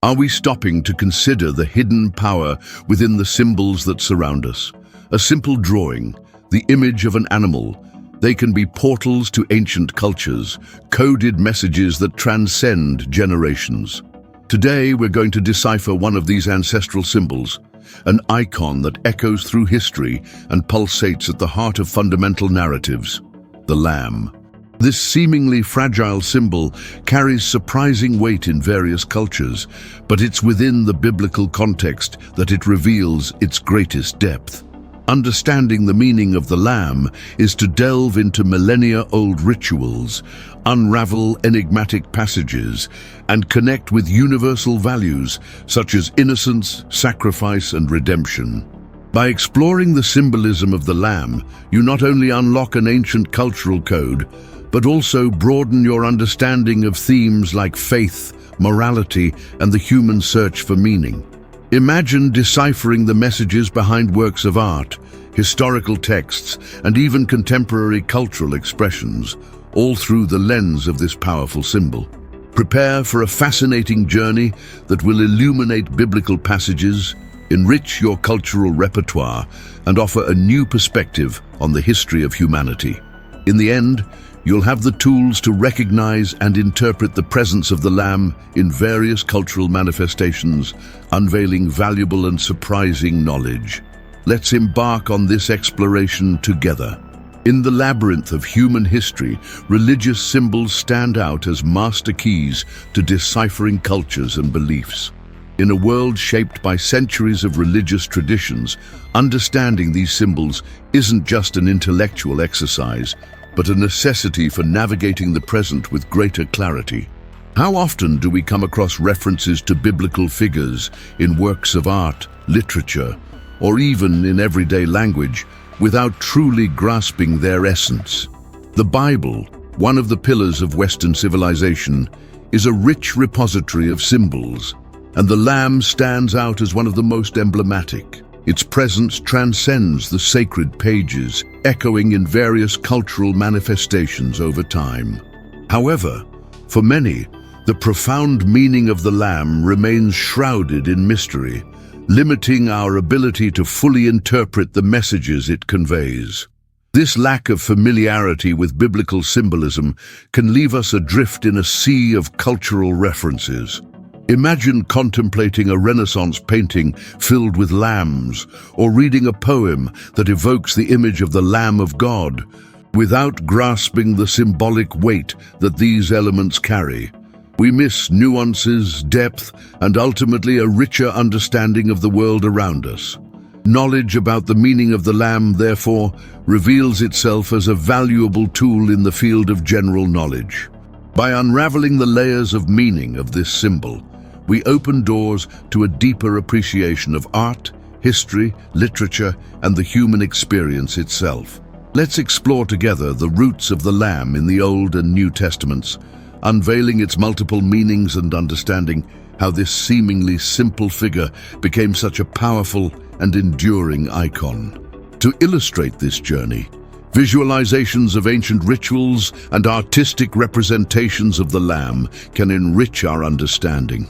Are we stopping to consider the hidden power within the symbols that surround us? A simple drawing, the image of an animal, they can be portals to ancient cultures, coded messages that transcend generations. Today, we're going to decipher one of these ancestral symbols, an icon that echoes through history and pulsates at the heart of fundamental narratives, the lamb. This seemingly fragile symbol carries surprising weight in various cultures, but it's within the biblical context that it reveals its greatest depth. Understanding the meaning of the lamb is to delve into millennia-old rituals, unravel enigmatic passages, and connect with universal values such as innocence, sacrifice, and redemption. By exploring the symbolism of the lamb, you not only unlock an ancient cultural code, but also broaden your understanding of themes like faith, morality, and the human search for meaning. Imagine deciphering the messages behind works of art, historical texts, and even contemporary cultural expressions, all through the lens of this powerful symbol. Prepare for a fascinating journey that will illuminate biblical passages, enrich your cultural repertoire, and offer a new perspective on the history of humanity. In the end, you'll have the tools to recognize and interpret the presence of the Lamb in various cultural manifestations, unveiling valuable and surprising knowledge. Let's embark on this exploration together. In the labyrinth of human history, religious symbols stand out as master keys to deciphering cultures and beliefs. In a world shaped by centuries of religious traditions, understanding these symbols isn't just an intellectual exercise, but a necessity for navigating the present with greater clarity. How often do we come across references to biblical figures in works of art, literature, or even in everyday language without truly grasping their essence? The Bible, one of the pillars of Western civilization, is a rich repository of symbols, and the Lamb stands out as one of the most emblematic. Its presence transcends the sacred pages, echoing in various cultural manifestations over time. However, for many, the profound meaning of the Lamb remains shrouded in mystery, limiting our ability to fully interpret the messages it conveys. This lack of familiarity with biblical symbolism can leave us adrift in a sea of cultural references. Imagine contemplating a Renaissance painting filled with lambs, or reading a poem that evokes the image of the Lamb of God, without grasping the symbolic weight that these elements carry. We miss nuances, depth, and ultimately a richer understanding of the world around us. Knowledge about the meaning of the Lamb, therefore, reveals itself as a valuable tool in the field of general knowledge. By unraveling the layers of meaning of this symbol, we open doors to a deeper appreciation of art, history, literature, and the human experience itself. Let's explore together the roots of the Lamb in the Old and New Testaments, unveiling its multiple meanings and understanding how this seemingly simple figure became such a powerful and enduring icon. To illustrate this journey, visualizations of ancient rituals and artistic representations of the Lamb can enrich our understanding.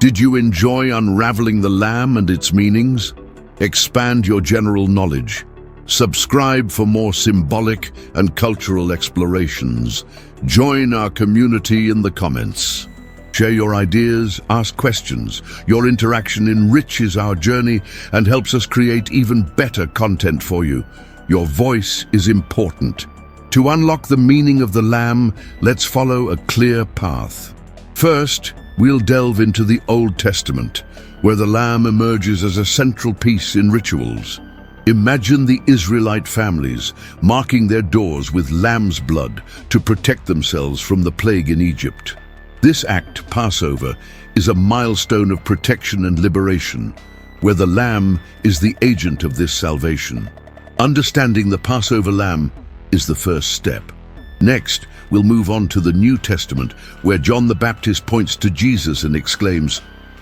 Did you enjoy unraveling the Lamb and its meanings? Expand your general knowledge. Subscribe for more symbolic and cultural explorations. Join our community in the comments. Share your ideas, ask questions. Your interaction enriches our journey and helps us create even better content for you. Your voice is important. To unlock the meaning of the Lamb, let's follow a clear path. First, we'll delve into the Old Testament, where the Lamb emerges as a central piece in rituals. Imagine the Israelite families marking their doors with lamb's blood to protect themselves from the plague in Egypt. This act, Passover, is a milestone of protection and liberation, where the Lamb is the agent of this salvation. Understanding the Passover lamb is the first step. Next, we'll move on to the New Testament, where John the Baptist points to Jesus and exclaims,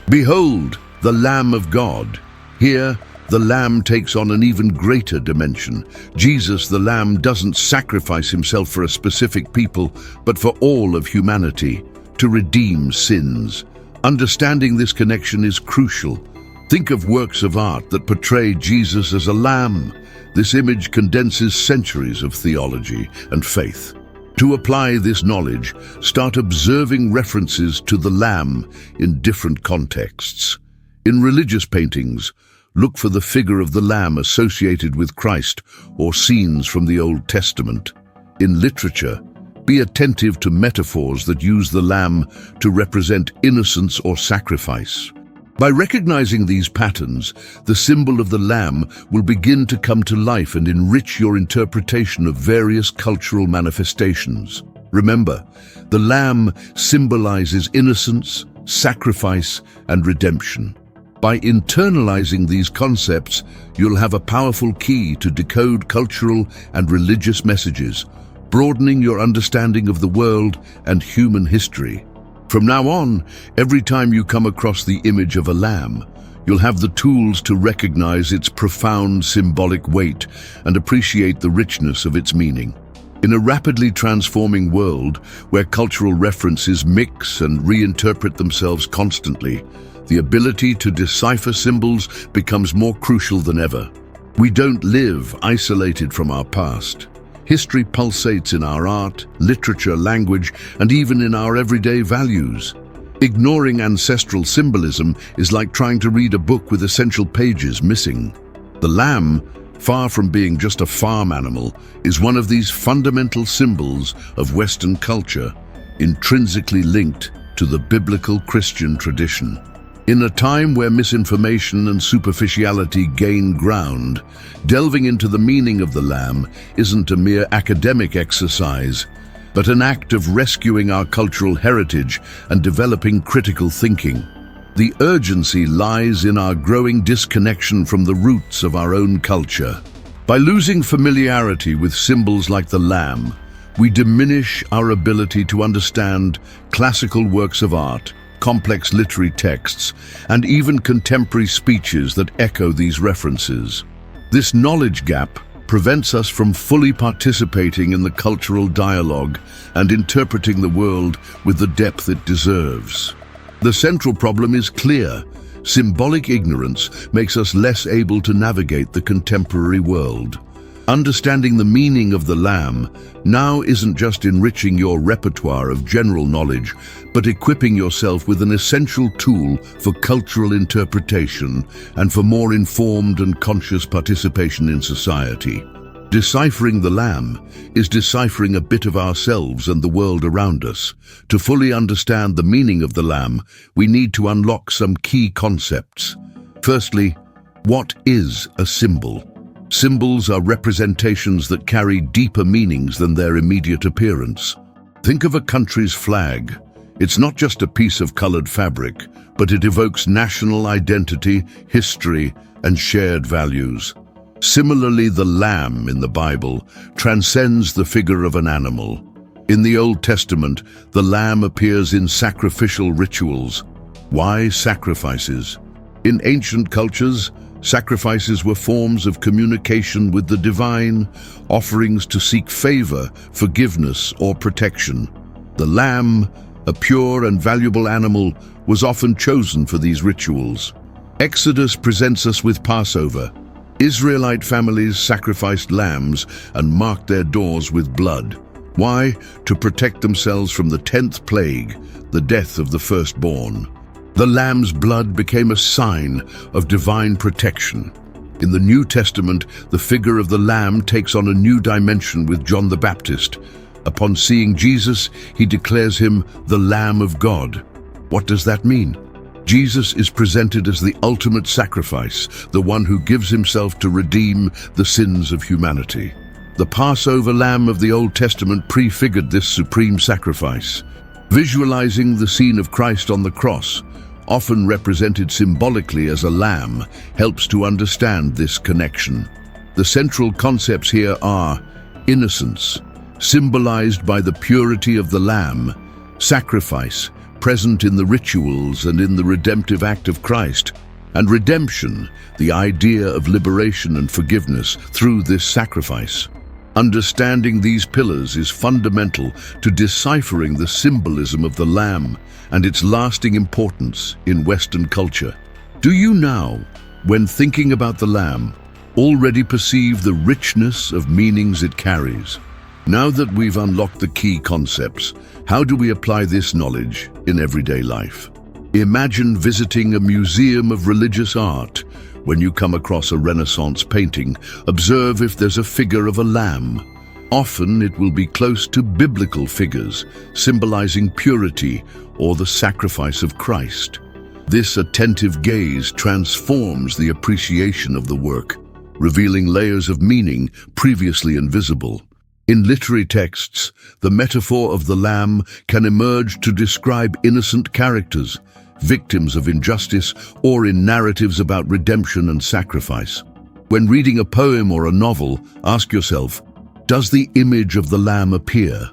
"Behold, the Lamb of God." Here, the Lamb takes on an even greater dimension. Jesus, the Lamb, doesn't sacrifice himself for a specific people, but for all of humanity, to redeem sins. Understanding this connection is crucial. Think of works of art that portray Jesus as a lamb. This image condenses centuries of theology and faith. To apply this knowledge, start observing references to the lamb in different contexts. In religious paintings, look for the figure of the lamb associated with Christ or scenes from the Old Testament. In literature, be attentive to metaphors that use the lamb to represent innocence or sacrifice. By recognizing these patterns, the symbol of the lamb will begin to come to life and enrich your interpretation of various cultural manifestations. Remember, the lamb symbolizes innocence, sacrifice, and redemption. By internalizing these concepts, you'll have a powerful key to decode cultural and religious messages, broadening your understanding of the world and human history. From now on, every time you come across the image of a lamb, you'll have the tools to recognize its profound symbolic weight and appreciate the richness of its meaning. In a rapidly transforming world where cultural references mix and reinterpret themselves constantly, the ability to decipher symbols becomes more crucial than ever. We don't live isolated from our past. History pulsates in our art, literature, language, and even in our everyday values. Ignoring ancestral symbolism is like trying to read a book with essential pages missing. The lamb, far from being just a farm animal, is one of these fundamental symbols of Western culture, intrinsically linked to the biblical Christian tradition. In a time where misinformation and superficiality gain ground, delving into the meaning of the lamb isn't a mere academic exercise, but an act of rescuing our cultural heritage and developing critical thinking. The urgency lies in our growing disconnection from the roots of our own culture. By losing familiarity with symbols like the lamb, we diminish our ability to understand classical works of art, complex literary texts, and even contemporary speeches that echo these references. This knowledge gap prevents us from fully participating in the cultural dialogue and interpreting the world with the depth it deserves. The central problem is clear. Symbolic ignorance makes us less able to navigate the contemporary world. Understanding the meaning of the lamb now isn't just enriching your repertoire of general knowledge, but equipping yourself with an essential tool for cultural interpretation and for more informed and conscious participation in society. Deciphering the lamb is deciphering a bit of ourselves and the world around us. To fully understand the meaning of the lamb, we need to unlock some key concepts. Firstly, what is a symbol? Symbols are representations that carry deeper meanings than their immediate appearance. Think of a country's flag. It's not just a piece of colored fabric, but it evokes national identity, history, and shared values. Similarly, the lamb in the Bible transcends the figure of an animal. In the Old Testament, the lamb appears in sacrificial rituals. Why sacrifices? In ancient cultures, sacrifices were forms of communication with the divine, offerings to seek favor, forgiveness, or protection. The lamb, a pure and valuable animal, was often chosen for these rituals. Exodus presents us with Passover. Israelite families sacrificed lambs and marked their doors with blood. Why? To protect themselves from the 10th plague, the death of the firstborn. The lamb's blood became a sign of divine protection. In the New Testament, the figure of the lamb takes on a new dimension with John the Baptist. Upon seeing Jesus, he declares him the Lamb of God. What does that mean? Jesus is presented as the ultimate sacrifice, the one who gives himself to redeem the sins of humanity. The Passover lamb of the Old Testament prefigured this supreme sacrifice. Visualizing the scene of Christ on the cross, often represented symbolically as a lamb, helps to understand this connection. The central concepts here are innocence, symbolized by the purity of the lamb, sacrifice, present in the rituals and in the redemptive act of Christ, and redemption, the idea of liberation and forgiveness through this sacrifice. Understanding these pillars is fundamental to deciphering the symbolism of the lamb and its lasting importance in Western culture. Do you now, when thinking about the lamb, already perceive the richness of meanings it carries? Now that we've unlocked the key concepts, how do we apply this knowledge in everyday life? Imagine visiting a museum of religious art. When you come across a Renaissance painting, observe if there's a figure of a lamb. Often it will be close to biblical figures, symbolizing purity or the sacrifice of Christ. This attentive gaze transforms the appreciation of the work, revealing layers of meaning previously invisible. In literary texts, the metaphor of the lamb can emerge to describe innocent characters, victims of injustice, or in narratives about redemption and sacrifice. When reading a poem or a novel, ask yourself, does the image of the lamb appear?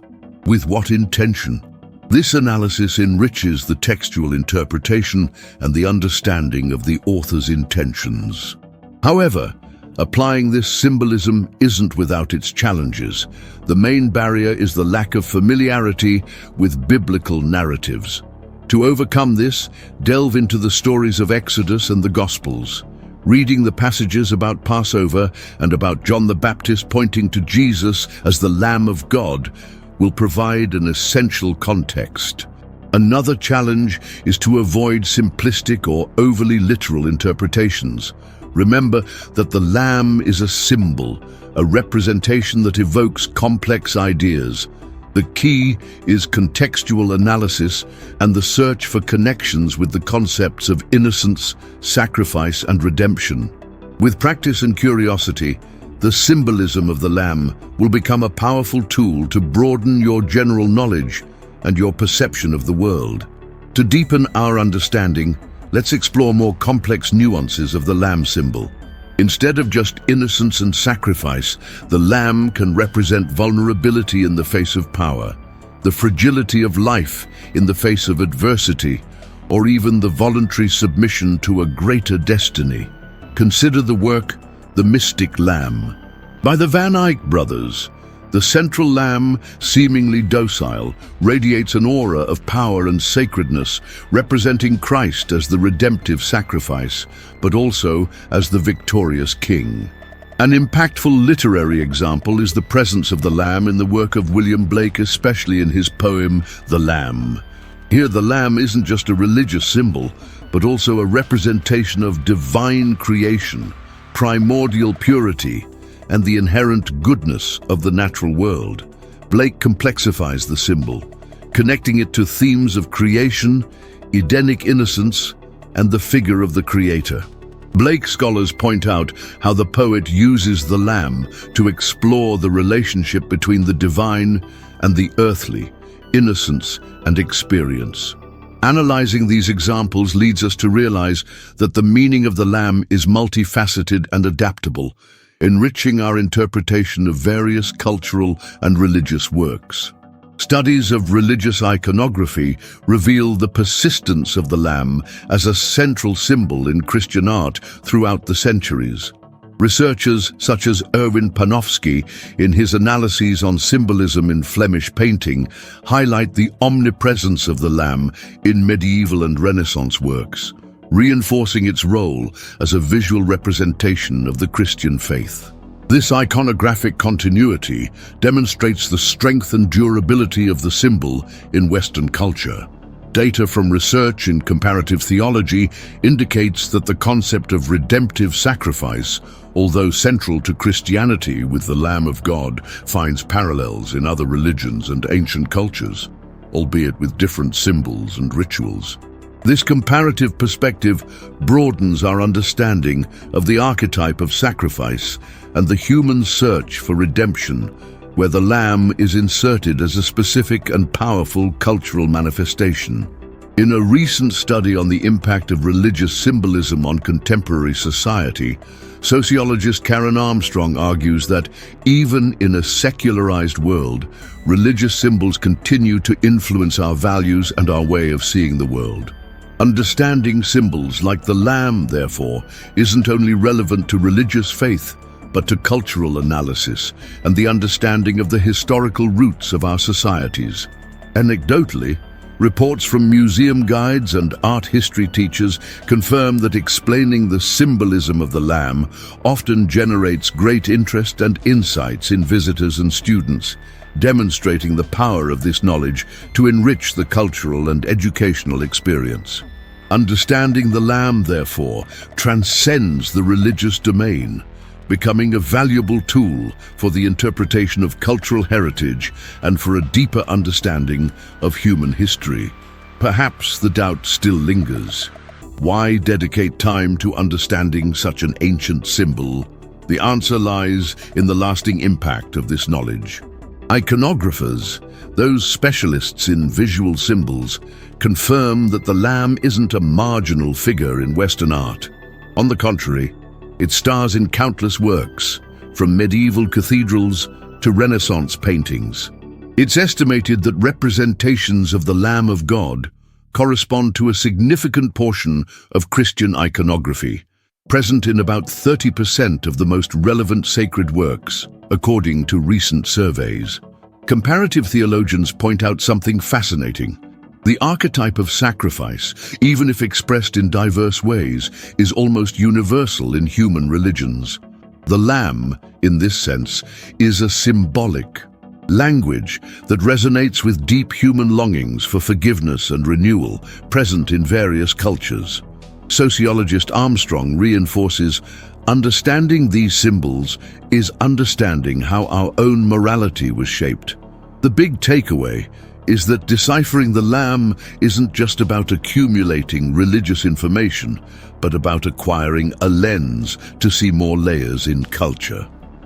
With what intention? This analysis enriches the textual interpretation and the understanding of the author's intentions. However, applying this symbolism isn't without its challenges. The main barrier is the lack of familiarity with biblical narratives. To overcome this, delve into the stories of Exodus and the Gospels. Reading the passages about Passover and about John the Baptist pointing to Jesus as the Lamb of God will provide an essential context. Another challenge is to avoid simplistic or overly literal interpretations. Remember that the lamb is a symbol, a representation that evokes complex ideas. The key is contextual analysis and the search for connections with the concepts of innocence, sacrifice, and redemption. With practice and curiosity, the symbolism of the lamb will become a powerful tool to broaden your general knowledge and your perception of the world. To deepen our understanding, let's explore more complex nuances of the lamb symbol. Instead of just innocence and sacrifice, the lamb can represent vulnerability in the face of power, the fragility of life in the face of adversity, or even the voluntary submission to a greater destiny. Consider the work, The Mystic Lamb, by the Van Eyck brothers. The central lamb, seemingly docile, radiates an aura of power and sacredness, representing Christ as the redemptive sacrifice, but also as the victorious king. An impactful literary example is the presence of the lamb in the work of William Blake, especially in his poem, The Lamb. Here, the lamb isn't just a religious symbol, but also a representation of divine creation, primordial purity, and the inherent goodness of the natural world. Blake complexifies the symbol, connecting it to themes of creation, Edenic innocence, and the figure of the Creator. Blake scholars point out how the poet uses the lamb to explore the relationship between the divine and the earthly, innocence and experience. Analyzing these examples leads us to realize that the meaning of the lamb is multifaceted and adaptable, enriching our interpretation of various cultural and religious works. Studies of religious iconography reveal the persistence of the lamb as a central symbol in Christian art throughout the centuries. Researchers such as Erwin Panofsky, in his analyses on symbolism in Flemish painting, highlight the omnipresence of the lamb in medieval and Renaissance works, reinforcing its role as a visual representation of the Christian faith. This iconographic continuity demonstrates the strength and durability of the symbol in Western culture. Data from research in comparative theology indicates that the concept of redemptive sacrifice, although central to Christianity with the Lamb of God, finds parallels in other religions and ancient cultures, albeit with different symbols and rituals. This comparative perspective broadens our understanding of the archetype of sacrifice and the human search for redemption, where the lamb is inserted as a specific and powerful cultural manifestation. In a recent study on the impact of religious symbolism on contemporary society, sociologist Karen Armstrong argues that even in a secularized world, religious symbols continue to influence our values and our way of seeing the world. Understanding symbols like the lamb, therefore, isn't only relevant to religious faith, but to cultural analysis and the understanding of the historical roots of our societies. Anecdotally, reports from museum guides and art history teachers confirm that explaining the symbolism of the lamb often generates great interest and insights in visitors and students, demonstrating the power of this knowledge to enrich the cultural and educational experience. Understanding the lamb, therefore, transcends the religious domain, becoming a valuable tool for the interpretation of cultural heritage and for a deeper understanding of human history. Perhaps the doubt still lingers. Why dedicate time to understanding such an ancient symbol? The answer lies in the lasting impact of this knowledge. Iconographers, those specialists in visual symbols, confirm that the lamb isn't a marginal figure in Western art. On the contrary, it stars in countless works, from medieval cathedrals to Renaissance paintings. It's estimated that representations of the Lamb of God correspond to a significant portion of Christian iconography, present in about 30% of the most relevant sacred works, according to recent surveys. Comparative theologians point out something fascinating. The archetype of sacrifice, even if expressed in diverse ways, is almost universal in human religions. The lamb, in this sense, is a symbolic language that resonates with deep human longings for forgiveness and renewal, present in various cultures. Sociologist Armstrong reinforces, understanding these symbols is understanding how our own morality was shaped. The big takeaway is that deciphering the lamb isn't just about accumulating religious information, but about acquiring a lens to see more layers in culture.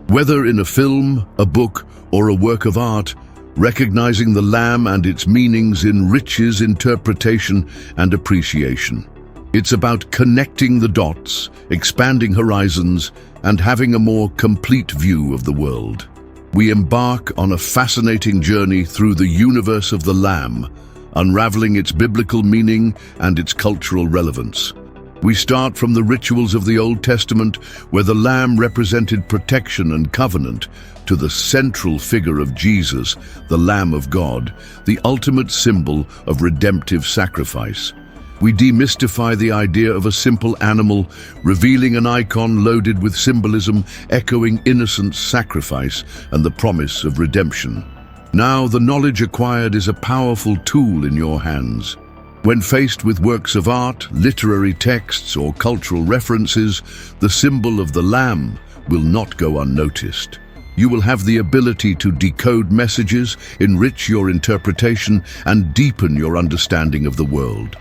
Whether in a film, a book, or a work of art, recognizing the lamb and its meanings enriches interpretation and appreciation. It's about connecting the dots, expanding horizons, and having a more complete view of the world. We embark on a fascinating journey through the universe of the Lamb, unraveling its biblical meaning and its cultural relevance. We start from the rituals of the Old Testament, where the Lamb represented protection and covenant, to the central figure of Jesus, the Lamb of God, the ultimate symbol of redemptive sacrifice. We demystify the idea of a simple animal, revealing an icon loaded with symbolism, echoing innocent sacrifice and the promise of redemption. Now, the knowledge acquired is a powerful tool in your hands. When faced with works of art, literary texts, or cultural references, the symbol of the Lamb will not go unnoticed. You will have the ability to decode messages, enrich your interpretation, and deepen your understanding of the world.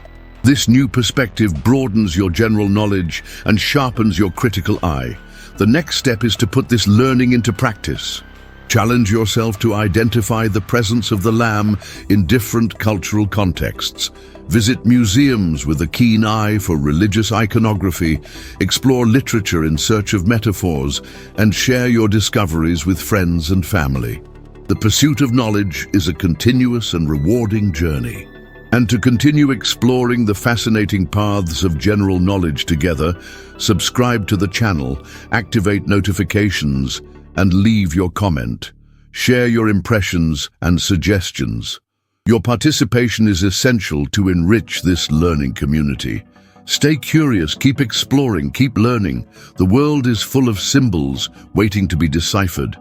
This new perspective broadens your general knowledge and sharpens your critical eye. The next step is to put this learning into practice. Challenge yourself to identify the presence of the Lamb in different cultural contexts. Visit museums with a keen eye for religious iconography, explore literature in search of metaphors, and share your discoveries with friends and family. The pursuit of knowledge is a continuous and rewarding journey. And to continue exploring the fascinating paths of general knowledge together, subscribe to the channel, activate notifications, and leave your comment. Share your impressions and suggestions. Your participation is essential to enrich this learning community. Stay curious, keep exploring, keep learning. The world is full of symbols waiting to be deciphered.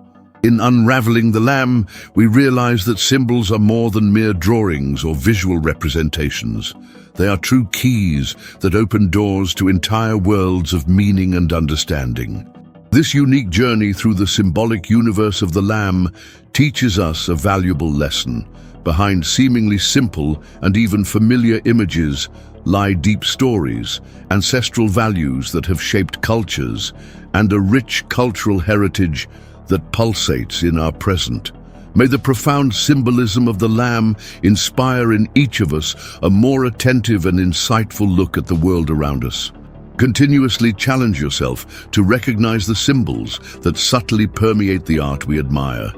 In unraveling the Lamb, we realize that symbols are more than mere drawings or visual representations. They are true keys that open doors to entire worlds of meaning and understanding. This unique journey through the symbolic universe of the Lamb teaches us a valuable lesson. Behind seemingly simple and even familiar images lie deep stories, ancestral values that have shaped cultures, and a rich cultural heritage that pulsates in our present. May the profound symbolism of the Lamb inspire in each of us a more attentive and insightful look at the world around us. Continuously challenge yourself to recognize the symbols that subtly permeate the art we admire,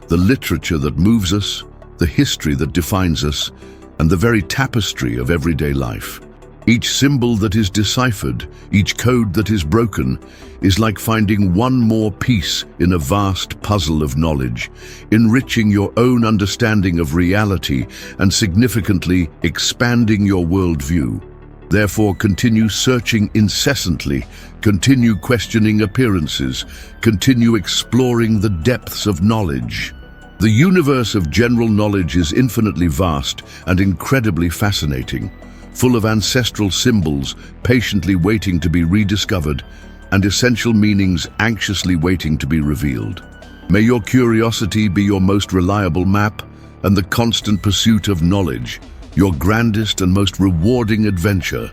the literature that moves us, the history that defines us, and the very tapestry of everyday life. Each symbol that is deciphered, each code that is broken, is like finding one more piece in a vast puzzle of knowledge, enriching your own understanding of reality and significantly expanding your worldview. Therefore, continue searching incessantly, continue questioning appearances, continue exploring the depths of knowledge. The universe of general knowledge is infinitely vast and incredibly fascinating, full of ancestral symbols patiently waiting to be rediscovered and essential meanings anxiously waiting to be revealed. May your curiosity be your most reliable map and the constant pursuit of knowledge, your grandest and most rewarding adventure.